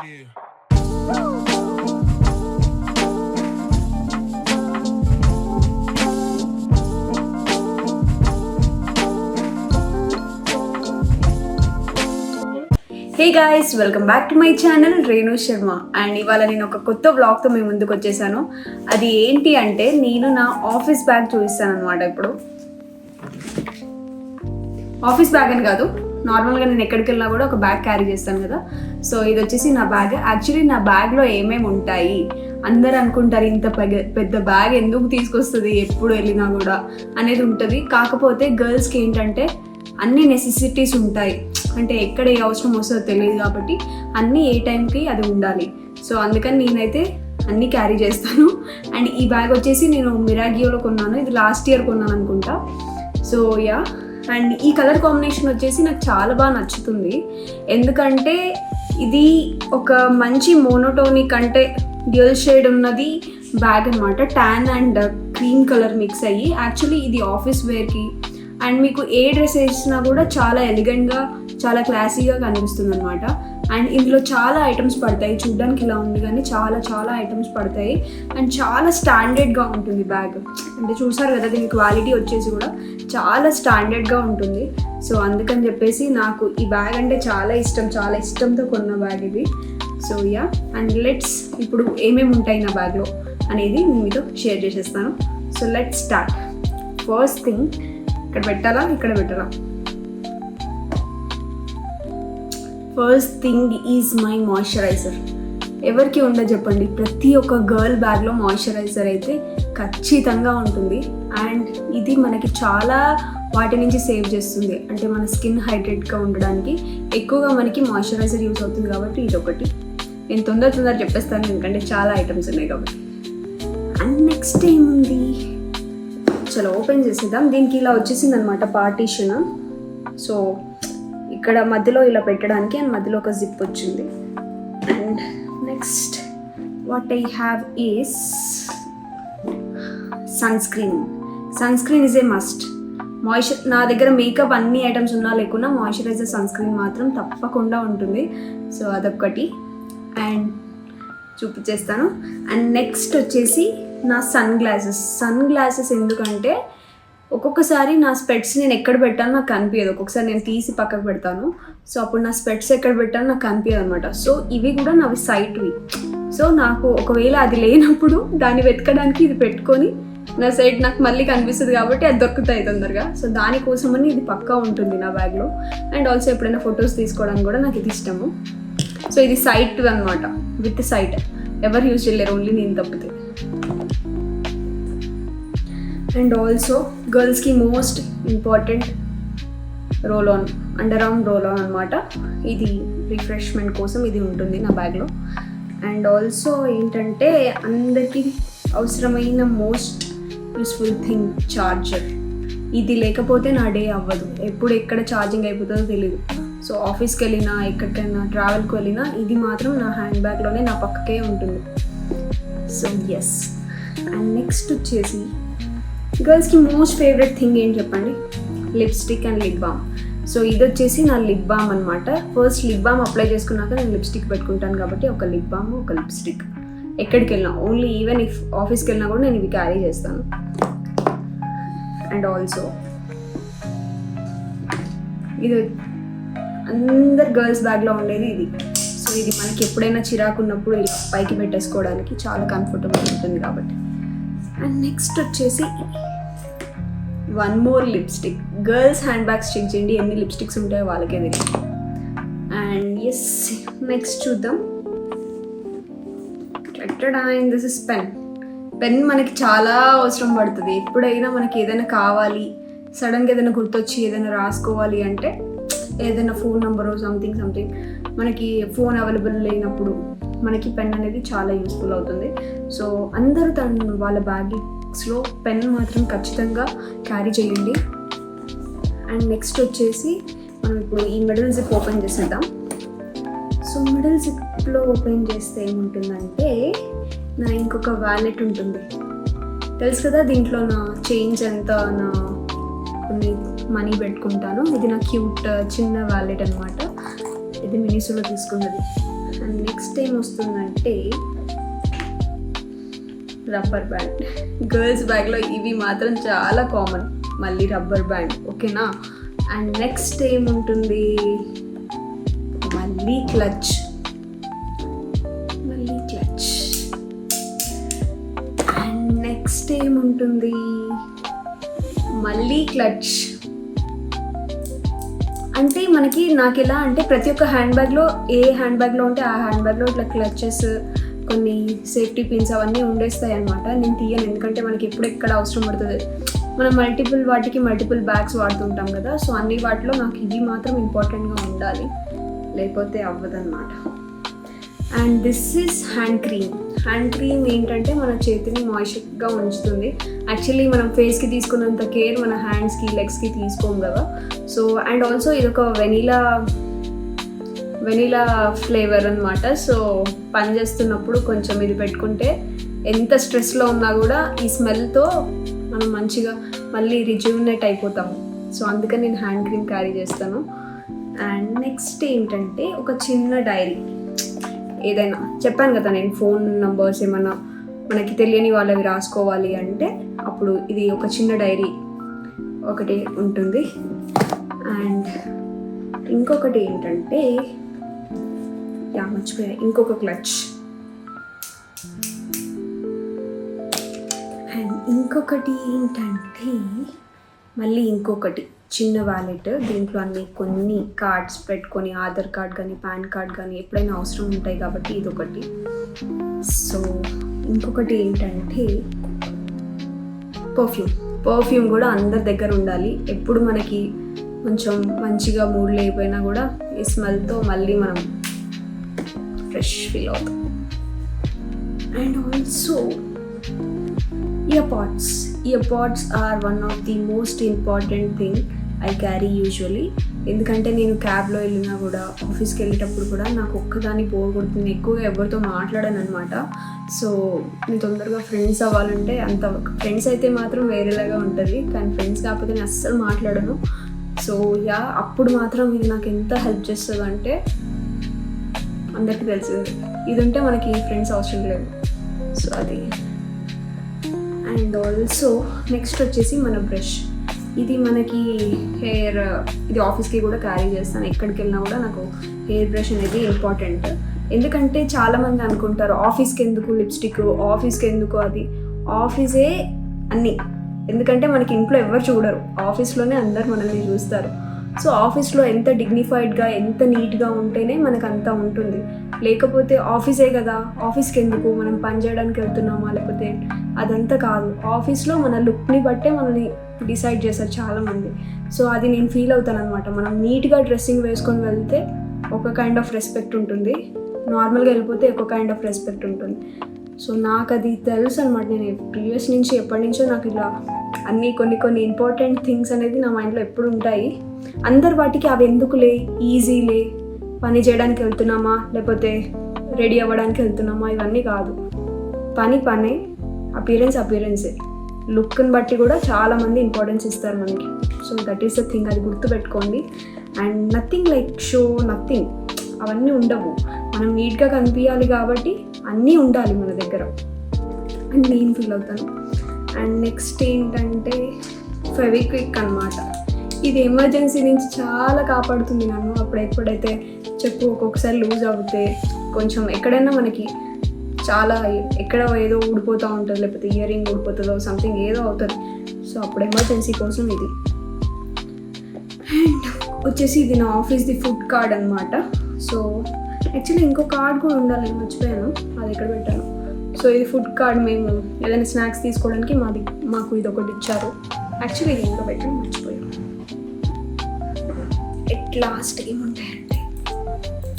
Hey guys, welcome back to my channel Renu Sharma. And ఇవాళ నేను ఒక కొత్త వ్లాగ్తో మీ ముందుకు వచ్చేసాను. అది ఏంటి అంటే నేను నా ఆఫీస్ బ్యాగ్ చూపిస్తాను అనమాట. ఇప్పుడు ఆఫీస్ బ్యాగ్ అని కాదు, నార్మల్గా నేను ఎక్కడికి వెళ్ళినా కూడా ఒక బ్యాగ్ క్యారీ చేస్తాను కదా. సో ఇది వచ్చేసి నా బ్యాగ్. యాక్చువల్లీ నా బ్యాగ్లో ఏమేమి ఉంటాయి అందరు అనుకుంటారు, ఇంత పెద్ద బ్యాగ్ ఎందుకు తీసుకొస్తుంది ఎప్పుడు వెళ్ళినా కూడా అనేది ఉంటుంది. కాకపోతే గర్ల్స్కి ఏంటంటే అన్ని నెసెసిటీస్ ఉంటాయి, అంటే ఎక్కడ ఏ అవసరం వస్తుందో తెలియదు కాబట్టి అన్నీ ఏ టైంకి అది ఉండాలి. సో అందుకని నేనైతే అన్నీ క్యారీ చేస్తాను. అండ్ ఈ బ్యాగ్ వచ్చేసి నేను మిరాగియోలో కొన్నాను, ఇది లాస్ట్ ఇయర్ కొన్నాను అనుకుంటా. సో యా, అండ్ ఈ కలర్ కాంబినేషన్ వచ్చేసి నాకు చాలా బాగా నచ్చుతుంది. ఎందుకంటే ఇది ఒక మంచి మోనోటోనిక్ అంటే డ్యూయల్ షేడ్ ఉన్నది బ్యాగ్ అనమాట. Tan and cream colour mix అయ్యి, యాక్చువల్లీ ఇది ఆఫీస్ వేర్కి అండ్ మీకు ఏ డ్రెస్ వేసినా కూడా చాలా ఎలిగెంట్గా చాలా క్లాసీగా కనిపిస్తుంది అనమాట. అండ్ ఇందులో చాలా ఐటమ్స్ పడతాయి, చూడ్డానికి ఇలా ఉంది కానీ చాలా చాలా ఐటమ్స్ పడతాయి. అండ్ చాలా స్టాండర్డ్గా ఉంటుంది బ్యాగ్. అంటే చూసారు కదా, దీని క్వాలిటీ వచ్చేసి కూడా చాలా స్టాండర్డ్గా ఉంటుంది. సో అందుకని చెప్పేసి నాకు ఈ బ్యాగ్ అంటే చాలా ఇష్టం, చాలా ఇష్టంతో కొన్న బ్యాగ్ ఇది. సో యా, అండ్ లెట్స్ ఇప్పుడు ఏమేమి ఉంటాయి నా బ్యాగ్లో అనేది నేను మీతో షేర్ చేసేస్తాను. So let's start. First thing, ఇక్కడ పెట్టాలా ఇక్కడ పెట్టాలా, first thing is my moisturiser. ఎవరికి ఉండదు చెప్పండి, ప్రతి ఒక్క గర్ల్ బ్యాగ్లో మాయిశ్చరైజర్ అయితే ఖచ్చితంగా ఉంటుంది. అండ్ ఇది మనకి చాలా వాటి నుంచి సేవ్ చేస్తుంది, అంటే మన స్కిన్ హైడ్రేట్గా ఉండడానికి ఎక్కువగా మనకి మాయిశ్చరైజర్ యూస్ అవుతుంది కాబట్టి ఇది ఒకటి. నేను తొందర చెప్పేస్తాను ఎందుకంటే చాలా ఐటమ్స్ ఉన్నాయి కాబట్టి. అండ్ నెక్స్ట్ ఏముంది, చలో ఓపెన్ చేసేద్దాం. దీనికి ఇలా వచ్చేసింది అనమాట పార్టీషన్. సో ఇక్కడ మధ్యలో ఇలా పెట్టడానికి అండ్ మధ్యలో ఒక జిప్ వచ్చింది. And next what I have is sunscreen. Sunscreen is a must. నా దగ్గర మేకప్ అన్ని ఐటమ్స్ ఉన్నా లేకున్నా మాయిశ్చరైజర్ సన్స్క్రీన్ మాత్రం తప్పకుండా ఉంటుంది. సో అదొక్కటి అండ్ చూపించేస్తాను. అండ్ నెక్స్ట్ వచ్చేసి నా సన్ గ్లాసెస్ ఎందుకంటే ఒక్కొక్కసారి నా స్పెట్స్ నేను ఎక్కడ పెట్టాను నాకు కనిపించదు. ఒక్కొక్కసారి నేను తీసి పక్కకు పెడతాను, సో అప్పుడు నా స్పెట్స్ ఎక్కడ పెట్టాను నాకు కనిపించదు అనమాట. సో ఇవి కూడా నావి సైట్వి. సో నాకు ఒకవేళ అది లేనప్పుడు దాన్ని వెతకడానికి ఇది పెట్టుకొని నా సైట్ నాకు మళ్ళీ కనిపిస్తుంది కాబట్టి అది దొరుకుతాయి తొందరగా. సో దానికోసమని ఇది పక్కా ఉంటుంది నా బ్యాగ్లో. అండ్ ఆల్సో ఎప్పుడైనా ఫొటోస్ తీసుకోవడానికి కూడా నాకు ఇది ఇష్టము. సో ఇది సైట్ అనమాట, విత్ సైట్. ఎవరు యూజ్ చేయలేరు, ఓన్లీ నేను తప్పితే. అండ్ ఆల్సో గర్ల్స్కి most important roll on, under arm roll on అనమాట. ఇది రిఫ్రెష్మెంట్ కోసం ఇది ఉంటుంది నా బ్యాగ్లో. అండ్ ఆల్సో ఏంటంటే అందరికీ అవసరమైన మోస్ట్ యూస్ఫుల్ థింగ్, చార్జర్. ఇది లేకపోతే నా డే అవ్వదు, ఎప్పుడు ఎక్కడ ఛార్జింగ్ అయిపోతుందో తెలియదు. సో ఆఫీస్కి వెళ్ళినా ఎక్కడికైనా ట్రావెల్కి వెళ్ళినా ఇది మాత్రం నా హ్యాండ్ బ్యాగ్లోనే నా పక్కకే ఉంటుంది. So yes. అండ్ నెక్స్ట్ వచ్చేసి గర్ల్స్కి మోస్ట్ ఫేవరెట్ థింగ్ ఏంటి చెప్పండి, lipstick and lip balm. So ఇది వచ్చేసి నా లిప్ బామ్ అనమాట. ఫస్ట్ లిప్ బామ్ అప్లై చేసుకున్నాక నేను లిప్స్టిక్ పెట్టుకుంటాను కాబట్టి ఒక లిప్ బామ్ ఒక లిప్స్టిక్. ఎక్కడికి వెళ్ళినా, ఓన్లీ ఈవెన్ ఇఫ్ ఆఫీస్కి వెళ్ళినా కూడా నేను ఇవి క్యారీ చేస్తాను. అండ్ ఆల్సో ఇది అందరు గర్ల్స్ బ్యాగ్లో ఉండేది ఇది. సో ఇది మనకి ఎప్పుడైనా చిరాకు ఉన్నప్పుడు ఇలా పైకి పెట్టేసుకోవడానికి చాలా కంఫర్టబుల్ ఉంటుంది కాబట్టి. అండ్ నెక్స్ట్ వచ్చేసి one more lipstick. Girls hand bags check చేయండి, ఎన్ని లిప్స్టిక్స్ ఉంటాయో వాళ్ళకే తెలియదు. అండ్ ఎస్, నెక్స్ట్ చూద్దాం. And this is pen. Pen మనకి చాలా అవసరం పడుతుంది. ఎప్పుడైనా మనకి ఏదైనా కావాలి, సడన్గా ఏదైనా గుర్తొచ్చి ఏదైనా రాసుకోవాలి అంటే, ఏదైనా ఫోన్ నెంబరు సంథింగ్ మనకి ఫోన్ అవైలబుల్ లేనప్పుడు మనకి పెన్ అనేది చాలా యూస్ఫుల్ అవుతుంది. సో అందరూ వాళ్ళ బ్యాగ్స్లో పెన్ మాత్రం ఖచ్చితంగా క్యారీ చేయండి. అండ్ నెక్స్ట్ వచ్చేసి మనం ఇప్పుడు ఈ మిడిల్ జిప్ ఓపెన్ చేసేద్దాం. సో మిడిల్ జిప్లో ఓపెన్ చేస్తే ఏముంటుందంటే నా ఇంకొక వ్యాలెట్ ఉంటుంది. తెలుసు కదా, దీంట్లో నా చేంజ్ ఎంత, నా కొన్ని మనీ పెట్టుకుంటాను. ఇది నా క్యూట్ చిన్న వ్యాలెట్ అనమాట. ఇది మినిసోలో తీసుకున్నది. అండ్ నెక్స్ట్ ఏం వస్తుందంటే రబ్బర్ బ్యాండ్. గర్ల్స్ బ్యాగ్లో ఇవి మాత్రం చాలా కామన్, మళ్ళీ రబ్బర్ బ్యాండ్, ఓకేనా. అండ్ నెక్స్ట్ ఏముంటుంది, మళ్ళీ క్లచ్. అండ్ నెక్స్ట్ ఏముంటుంది, మళ్ళీ క్లచ్. అంటే నాకు ఎలా అంటే ప్రతి ఒక్క హ్యాండ్ బ్యాగ్లో ఏ హ్యాండ్ బ్యాగ్లో ఉంటే ఆ హ్యాండ్ బ్యాగ్లో ఇట్లా క్లచెస్, కొన్ని సేఫ్టీ పిన్స్ అవన్నీ ఉండేస్తాయి అనమాట. నేను తీయను, ఎందుకంటే మనకి ఎప్పుడు ఎక్కడ అవసరం పడుతుంది, మనం మల్టిపుల్ బ్యాగ్స్ వాడుతుంటాం కదా. సో అన్ని వాటిలో నాకు ఇది మాత్రం ఇంపార్టెంట్గా ఉండాలి, లేకపోతే అవ్వదన్నమాట. And this is hand cream. Hand cream ఏంటంటే మన చేతిని మాయిశ్చర్గా ఉంచుతుంది. యాక్చువల్లీ మనం ఫేస్కి తీసుకున్నంత కేర్ మన హ్యాండ్స్కి, లెగ్స్కి తీసుకోము కదా. సో అండ్ ఆల్సో ఇది ఒక వెనీలా ఫ్లేవర్ అనమాట. సో పని చేస్తున్నప్పుడు కొంచెం ఇది పెట్టుకుంటే ఎంత స్ట్రెస్లో ఉన్నా కూడా ఈ స్మెల్తో మనం మంచిగా మళ్ళీ రిజ్యూమినేట్ అయిపోతాము. సో అందుకని నేను హ్యాండ్ క్రీమ్ క్యారీ చేస్తాను. అండ్ నెక్స్ట్ ఏంటంటే ఒక చిన్న డైరీ. ఏదైనా చెప్పాను కదా నేను, ఫోన్ నంబర్స్ ఏమన్నా మనకి తెలియని వాళ్ళవి రాసుకోవాలి అంటే అప్పుడు ఇది ఒక చిన్న డైరీ ఒకటి ఉంటుంది. అండ్ ఇంకొకటి ఏంటంటే మర్చిపోయా, ఇంకొక క్లచ్. అండ్ ఇంకొకటి ఏంటంటే మళ్ళీ ఇంకొకటి చిన్న వ్యాలెట్. దీంట్లో కొన్ని కార్డ్స్ పెట్టుకొని, ఆధార్ కార్డ్ కానీ పాన్ కార్డ్ కానీ ఎప్పుడైనా అవసరం ఉంటాయి కాబట్టి ఇదొకటి. సో ఇంకొకటి ఏంటంటే పర్ఫ్యూమ్ కూడా అందరి దగ్గర ఉండాలి. ఎప్పుడు మనకి కొంచెం మంచిగా మూడ్ లేకపోయినా కూడా ఈ స్మెల్తో మళ్ళీ మనం ఫ్రెష్ ఫీల్ అవుతాం. And also ear pods are one of the most important thing I carry usually. ఎందుకంటే నేను క్యాబ్లో వెళ్ళినా కూడా, ఆఫీస్కి వెళ్ళేటప్పుడు కూడా నాకు ఒక్కదాన్ని బోర్ కొడుతుంది, ఎక్కువగా ఎవరితో మాట్లాడాను అనమాట. సో నేను తొందరగా ఫ్రెండ్స్ అవ్వాలంటే ఫ్రెండ్స్ అయితే మాత్రం వేరేలాగా ఉంటుంది, కానీ ఫ్రెండ్స్ కాకపోతే నేను అస్సలు మాట్లాడను. సో అప్పుడు మాత్రం ఇది నాకు ఎంత హెల్ప్ చేస్తుంది అంటే, అందరికీ తెలిసింది, ఇది ఉంటే మనకి ఫ్రెండ్స్ అవసరం లేదు. సో అది. అండ్ ఆల్సో నెక్స్ట్ వచ్చేసి మన బ్రష్. ఇది మనకి ఇది ఆఫీస్కి కూడా క్యారీ చేస్తాను. ఎక్కడికి వెళ్ళినా కూడా నాకు హెయిర్ బ్రష్ అనేది ఇంపార్టెంట్. ఎందుకంటే చాలామంది అనుకుంటారు ఆఫీస్కి ఎందుకు లిప్స్టిక్, ఆఫీస్కి ఎందుకు అది, ఆఫీసే అన్నీ. ఎందుకంటే మనకి ఇంట్లో ఎవరు చూడరు, ఆఫీస్లోనే అందరు మనల్ని చూస్తారు. సో ఆఫీస్లో ఎంత డిగ్నిఫైడ్గా, ఎంత నీట్గా ఉంటేనే మనకు అంతా ఉంటుంది. లేకపోతే ఆఫీసే కదా, ఆఫీస్కి ఎందుకు, మనం పని చేయడానికి వెళ్తున్నామా, లేకపోతే అదంతా కాదు. ఆఫీస్లో మన లుక్ని బట్టే మనల్ని డిసైడ్ చేస్తారు చాలామంది. సో అది నేను ఫీల్ అవుతాను అనమాట. మనం నీట్గా డ్రెస్సింగ్ వేసుకొని వెళ్తే ఒక కైండ్ ఆఫ్ రెస్పెక్ట్ ఉంటుంది, నార్మల్గా వెళ్ళిపోతే ఒక కైండ్ ఆఫ్ రెస్పెక్ట్ ఉంటుంది. సో నాకు అది తెలుసు అనమాట. నేను ప్రీవియస్ నుంచి ఎప్పటి నుంచో నాకు ఇలా అన్నీ కొన్ని ఇంపార్టెంట్ థింగ్స్ అనేది నా మైండ్లో ఎప్పుడు ఉంటాయి. అందరు వాటికి అవి ఎందుకులే, ఈజీలే, పని చేయడానికి వెళ్తున్నామా లేకపోతే రెడీ అవ్వడానికి వెళ్తున్నామా, ఇవన్నీ కాదు. పనే, అపియరెన్సే, లుక్ని బట్టి కూడా చాలామంది ఇంపార్టెన్స్ ఇస్తారు మనకి. So that is the thing, అది గుర్తుపెట్టుకోండి. And nothing like show, nothing అవన్నీ ఉండవు. మనం నీట్గా కనిపించాలి కాబట్టి అన్నీ ఉండాలి మన దగ్గర అని నేను ఫీల్ అవుతాను. అండ్ నెక్స్ట్ ఏంటంటే ఫెవిక్విక్ అనమాట. ఇది ఎమర్జెన్సీ నుంచి చాలా కాపాడుతుంది నన్ను. ఎప్పుడైతే చెప్పు ఒక్కొక్కసారి లూజ్ అవుతే, కొంచెం ఎక్కడైనా మనకి చాలా ఎక్కడ ఏదో ఊడిపోతూ ఉంటుంది, లేకపోతే ఇయర్ రింగ్ ఊడిపోతుందో సంథింగ్ ఏదో అవుతుంది. సో అప్పుడు ఎమర్జెన్సీ కోసం ఇది. అండ్ వచ్చేసి ఇది నా ఆఫీస్ది ఫుడ్ కార్డ్ అనమాట. సో యాక్చువల్లీ ఇంకో కార్డ్ కూడా ఉండాలి, మర్చిపోయాను, అది ఎక్కడ పెట్టాను. సో ఇది ఫుడ్ కార్డ్. మేము ఏదైనా స్నాక్స్ తీసుకోవడానికి మాకు ఇది ఒకటి ఇచ్చారు. యాక్చువల్లీ ఇది ఇంకా పెట్టాను, మర్చిపోయాను. ఎట్ లాస్ట్ ఏముంటాయంటే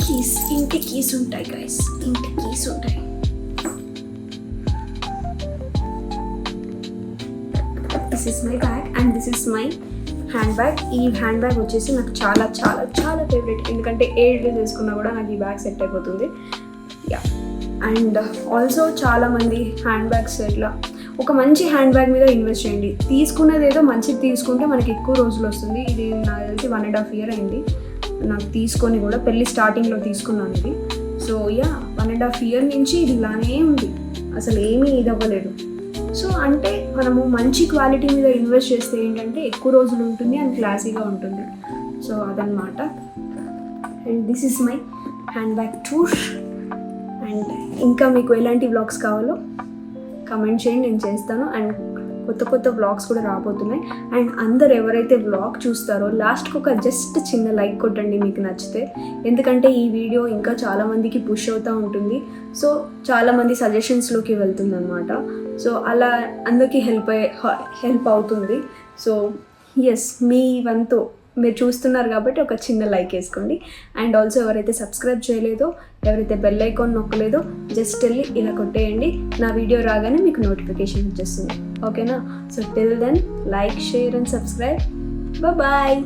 కీస్, ఇంటి కీస్ ఉంటాయి గైస్, ఇంటి కీస్ ఉంటాయి. This is my bag and this is my hand bag. ఈ హ్యాండ్ బ్యాగ్ వచ్చేసి నాకు చాలా చాలా చాలా ఫేవరెట్. ఎందుకంటే ఏ డ్రెస్ వేసుకున్నా కూడా నాకు ఈ బ్యాగ్ సెట్ అయిపోతుంది. అండ్ ఆల్సో చాలామంది హ్యాండ్ బ్యాగ్స్ ఇట్లా ఒక మంచి హ్యాండ్ బ్యాగ్ మీద ఇన్వెస్ట్ చేయండి. తీసుకున్నది ఏదో మంచిది తీసుకుంటే మనకి ఎక్కువ రోజులు వస్తుంది. ఇది నాకు తెలిసి 1.5 years అయింది నాకు తీసుకొని కూడా. పెళ్ళి స్టార్టింగ్లో తీసుకున్నాను ఇది. సో 1.5 year నుంచి ఇది ఇలానే ఉంది, అసలు ఏమీ ఇది అవ్వలేదు. సో అంటే మనము మంచి క్వాలిటీ మీద ఇన్వెస్ట్ చేస్తే ఏంటంటే ఎక్కువ రోజులు ఉంటుంది అండ్ క్లాసీగా ఉంటుంది. సో అదనమాట. And this is my hand bag tour. And ఇంకా మీకు ఎలాంటి వ్లాగ్స్ కావాలో కమెంట్ చేయండి, నేను చేస్తాను. అండ్ కొత్త వ్లాగ్స్ కూడా రాబోతున్నాయి. అండ్ అందరు ఎవరైతే వ్లాగ్ చూస్తారో లాస్ట్కి ఒక జస్ట్ చిన్న లైక్ కొట్టండి మీకు నచ్చితే, ఎందుకంటే ఈ వీడియో ఇంకా చాలామందికి పుష్ అవుతూ ఉంటుంది. సో చాలామంది సజెషన్స్లోకి వెళ్తుంది అనమాట. సో అలా అందరికీ హెల్ప్ అవుతుంది. సో ఎస్, మీ వంతు మీరు చూస్తున్నారు కాబట్టి ఒక చిన్న లైక్ వేసుకోండి. అండ్ ఆల్సో ఎవరైతే సబ్స్క్రైబ్ చేయలేదో, ఎవరైతే బెల్ ఐకాన్ నొక్కలేదో జస్ట్ వెళ్ళి ఇలా కొట్టేయండి. నా వీడియో రాగానే మీకు నోటిఫికేషన్ వచ్చేస్తుంది. ఓకేనా? So till then like, share and subscribe. Bye.